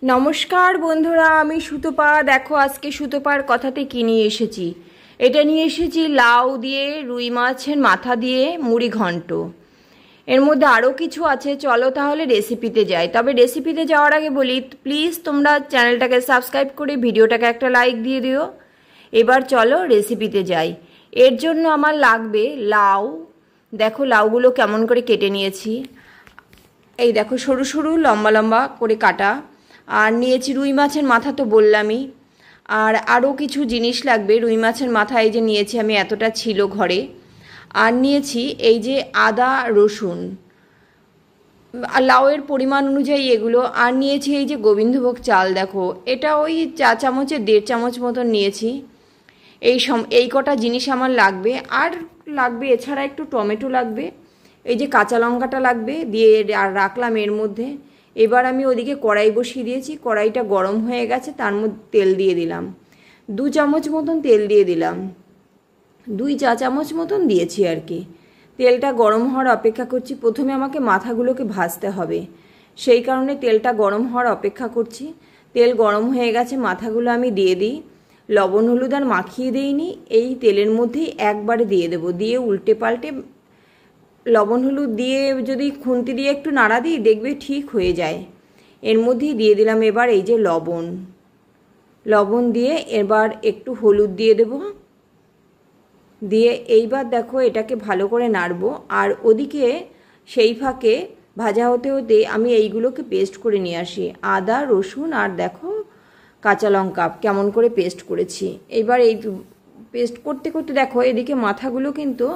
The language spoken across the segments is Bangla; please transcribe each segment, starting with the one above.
নমস্কার বন্ধুরা, আমি সুতপা। দেখো আজকে সুতপার কথাতে কি নিয়ে এসেছি। এটা নিয়ে এসেছি লাউ দিয়ে রুই মাছের মাথা দিয়ে মুড়ি ঘন্ট। এর মধ্যে আরও কিছু আছে, চলো তাহলে রেসিপিতে যাই। তবে রেসিপিতে যাওয়ার আগে বলি, প্লিজ তোমরা চ্যানেলটাকে সাবস্ক্রাইব করে ভিডিওটাকে একটা লাইক দিয়ে দিও। এবার চলো রেসিপিতে যাই। এর জন্য আমার লাগবে লাউ। দেখো লাউগুলো কেমন করে কেটে নিয়েছি। এই দেখো সরু সরু লম্বা লম্বা করে কাটা। আর নিয়েছি রুই মাছের মাথা, তো বললামই। আর আরও কিছু জিনিস লাগবে। রুই মাছের মাথা এই যে নিয়েছি আমি, এতটা ছিল ঘরে। আর নিয়েছি এই যে আদা রসুন, আর লাউয়ের পরিমাণ অনুযায়ী এগুলো। আর নিয়েছি এই যে গোবিন্দভোগ চাল, দেখো এটা ওই 4 চামচের 1.5 চামচ মতন নিয়েছি। এই কটা জিনিস আমার লাগবে। আর লাগবে এছাড়া একটু টমেটো লাগবে, এই যে কাঁচা লঙ্কাটা লাগবে, দিয়ে আর রাখলাম এর মধ্যে। এবার আমি ওদিকে কড়াই বসিয়ে দিয়েছি, কড়াইটা গরম হয়ে গেছে, তার মধ্যে তেল দিয়ে দিলাম। 2 চামচ মতন তেল দিয়ে দিলাম, 2 চা চামচ মতন দিয়েছি আর কি। তেলটা গরম হওয়ার অপেক্ষা করছি। প্রথমে আমাকে মাথাগুলোকে ভাজতে হবে, সেই কারণে তেলটা গরম হওয়ার অপেক্ষা করছি। তেল গরম হয়ে গেছে, মাথাগুলো আমি দিয়ে দিই। লবণ হলুদ আর মাখিয়ে দিইনি, এই তেলের মধ্যেই একবারে দিয়ে দেবো। দিয়ে উল্টে পাল্টে লবণ হলুদ দিয়ে যদি খুন্তি দিয়ে একটু নাড়া দিই, দেখবে ঠিক হয়ে যায়। এর মধ্যেই দিয়ে দিলাম এবার এই যে লবণ দিয়ে এবার একটু হলুদ দিয়ে দেব। দিয়ে এইবার দেখো এটাকে ভালো করে নাড়বো। আর ওদিকে সেই ফাঁকে ভাজা হতে হতে আমি এইগুলোকে পেস্ট করে নিয়ে আসি। আদা রসুন আর দেখো কাঁচা লঙ্কা কেমন করে পেস্ট করেছি। এবার এই পেস্ট করতে করতে দেখো এদিকে মাথাগুলো কিন্তু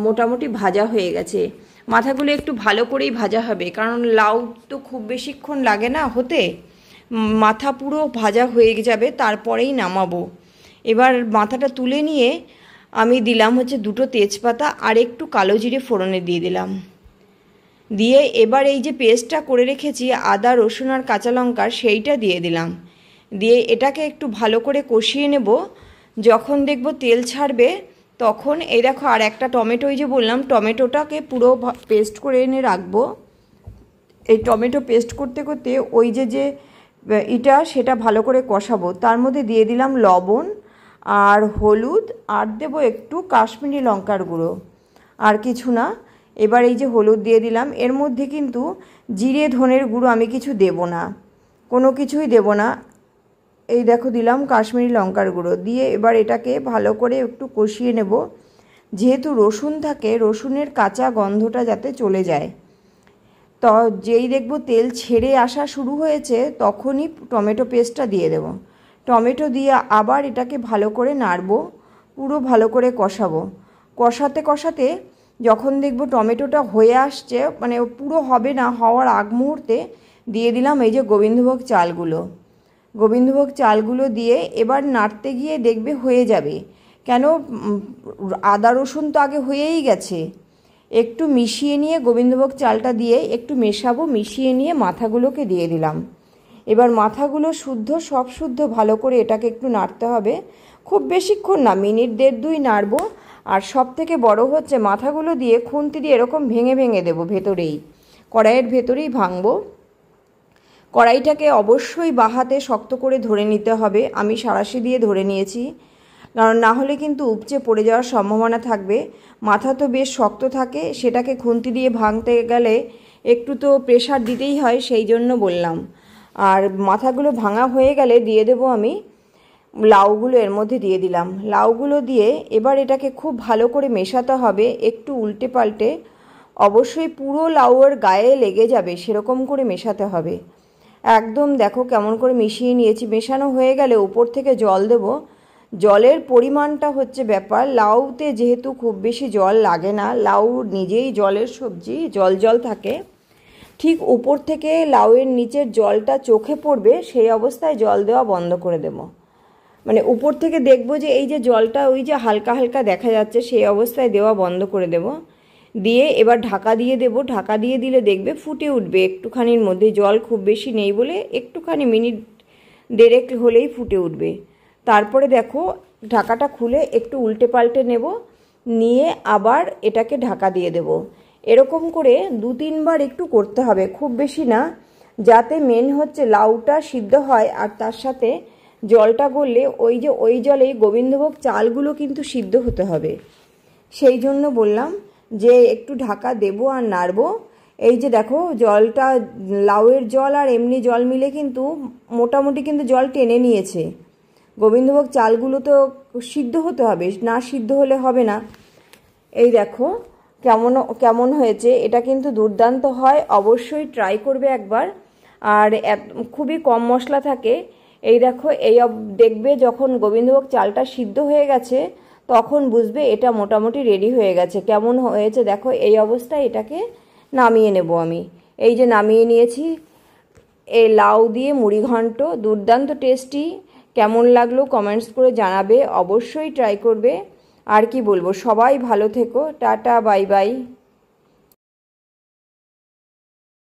মোটামুটি ভাজা হয়ে গেছে। মাথাগুলো একটু ভালো করেই ভাজা হবে, কারণ লাউ তো খুব বেশিক্ষণ লাগে না হতে। মাথা পুরো ভাজা হয়ে যাবে, তারপরেই নামাবো। এবার মাথাটা তুলে নিয়ে আমি দিলাম হচ্ছে 2টো তেজপাতা আর একটু কালো জিরে ফোড়নে দিয়ে দিলাম। দিয়ে এবার এই যে পেস্টটা করে রেখেছি আদা রসুন আর কাঁচা লঙ্কার, সেইটা দিয়ে দিলাম। দিয়ে এটাকে একটু ভালো করে কষিয়ে নেব। যখন দেখব তেল ছাড়বে তখন এই দেখো আর একটা টমেটো, এই যে বললাম টমেটোটাকে পুরো পেস্ট করে এনে রাখবো। এই টমেটো পেস্ট করতে করতে ওই যে সেটা ভালো করে কষাবো। তার মধ্যে দিয়ে দিলাম লবণ আর হলুদ, আর দেবো একটু কাশ্মীরি লঙ্কার গুঁড়ো, আর কিছু না। এবার এই যে হলুদ দিয়ে দিলাম। এর মধ্যে কিন্তু জিরে ধনের গুঁড়ো আমি কিছু দেব না, কোনো কিছুই দেব না। এই দেখো দিলাম কাশ্মীরি লঙ্কার গুঁড়ো। দিয়ে এবার এটাকে ভালো করে একটু কষিয়ে নেব। যেহেতু রসুন থাকে, রসুনের কাঁচা গন্ধটা যাতে চলে যায়। তো যেই দেখব তেল ছেড়ে আসা শুরু হয়েছে তখনই টমেটো পেস্টটা দিয়ে দেব। টমেটো দিয়ে আবার এটাকে ভালো করে নাড়বো, পুরো ভালো করে কষাবো। কষাতে কষাতে যখন দেখব টমেটোটা হয়ে আসছে, মানে পুরো হবে না, হওয়ার আগ মুহূর্তে দিয়ে দিলাম এই যে গোবিন্দভোগ চালগুলো দিয়ে এবার নাড়তে গিয়ে দেখবে হয়ে যাবে। কেন, আদা রসুন তো আগে হয়েই গেছে। একটু মিশিয়ে নিয়ে গোবিন্দভোগ চালটা দিয়ে একটু মেশাবো, মিশিয়ে নিয়ে মাথাগুলোকে দিয়ে দিলাম। এবার মাথাগুলো সব শুদ্ধ ভালো করে এটাকে একটু নাড়তে হবে। খুব বেশিক্ষণ না, মিনিট 1.5-2 নাড়বো। আর সব থেকে বড় হচ্ছে মাথাগুলো দিয়ে খুন্তি দিয়ে এরকম ভেঙে ভেঙে দেবো, ভেতরেই কড়াইয়ের ভেতরেই ভাঙবো। কড়াইটাকে অবশ্যই বাহাতে শক্ত করে ধরে নিতে হবে। আমি সাঁড়াশি দিয়ে ধরে নিয়েছি, কারণ না হলে কিন্তু উপচে পড়ে যাওয়ার সম্ভাবনা থাকবে। মাথা তো বেশ শক্ত থাকে, সেটাকে খুন্তি দিয়ে ভাঙতে গেলে একটু তো প্রেশার দিতেই হয়, সেই জন্য বললাম। আর মাথাগুলো ভাঙা হয়ে গেলে দিয়ে দেবো আমি লাউগুলো, এর মধ্যে দিয়ে দিলাম। লাউগুলো দিয়ে এবার এটাকে খুব ভালো করে মেশাতে হবে, একটু উল্টে পাল্টে। অবশ্যই পুরো লাউয়ের গায়ে লেগে যাবে সেরকম করে মেশাতে হবে। একদম দেখো কেমন করে মিশিয়ে নিয়েছি। মেশানো হয়ে গেলে উপর থেকে জল দেব। জলের পরিমাণটা হচ্ছে ব্যাপার। লাউতে যেহেতু খুব বেশি জল লাগে না, লাউ নিজেই জলের সবজি, জল থাকে। ঠিক উপর থেকে লাউয়ের নিচের জলটা চোখে পড়বে, সেই অবস্থায় জল দেওয়া বন্ধ করে দেব। মানে উপর থেকে দেখবো যে এই যে জলটা ওই যে হালকা হালকা দেখা যাচ্ছে, সেই অবস্থায় দেওয়া বন্ধ করে দেব। দিয়ে এবার ঢাকা দিয়ে দেব। ঢাকা দিয়ে দিলে দেখবে ফুটে উঠবে একটুখানির মধ্যে। জল খুব বেশি নেই বলে একটুখানি, মিনিট 1.5 হলেই ফুটে উঠবে। তারপরে দেখো ঢাকাটা খুলে একটু উল্টে পাল্টে নেব, নিয়ে আবার এটাকে ঢাকা দিয়ে দেব। এরকম করে 2-3 বার একটু করতে হবে, খুব বেশি না। যাতে মেন হচ্ছে লাউটা সিদ্ধ হয় আর তার সাথে জলটা গড়লে ওই জলেই গোবিন্দভোগ চালগুলো কিন্তু সিদ্ধ হতে হবে। সেই জন্য বললাম যে একটু ঢাকা দেবো আর নাড়বো। এই যে দেখো জলটা, লাউয়ের জল আর এমনি জল মিলে কিন্তু মোটামুটি কিন্তু জল টেনে নিয়েছে। গোবিন্দভোগ চালগুলো তো সিদ্ধ হতে হবে, না সিদ্ধ হলে হবে না। এই দেখো কেমন হয়েছে। এটা কিন্তু দুর্দান্ত হয়, অবশ্যই ট্রাই করবে একবার। আর খুবই কম মশলা থাকে। এই দেখো দেখবে যখন গোবিন্দভোগ চালটা সিদ্ধ হয়ে গেছে তখন বুঝবে এটা মোটামুটি রেডি হয়ে গেছে। কেমন হয়েছে দেখো, এই অবস্থায় এটাকে নামিয়ে নেব আমি। এই যে নামিয়ে নিয়েছি। এই লাউ দিয়ে মুড়ি ঘন্ট দুর্দান্ত টেস্টি। কেমন লাগলো কমেন্টস করে জানাবে, অবশ্যই ট্রাই করবে। আর কি বলবো, সবাই ভালো থেকো, টাটা বাই বাই।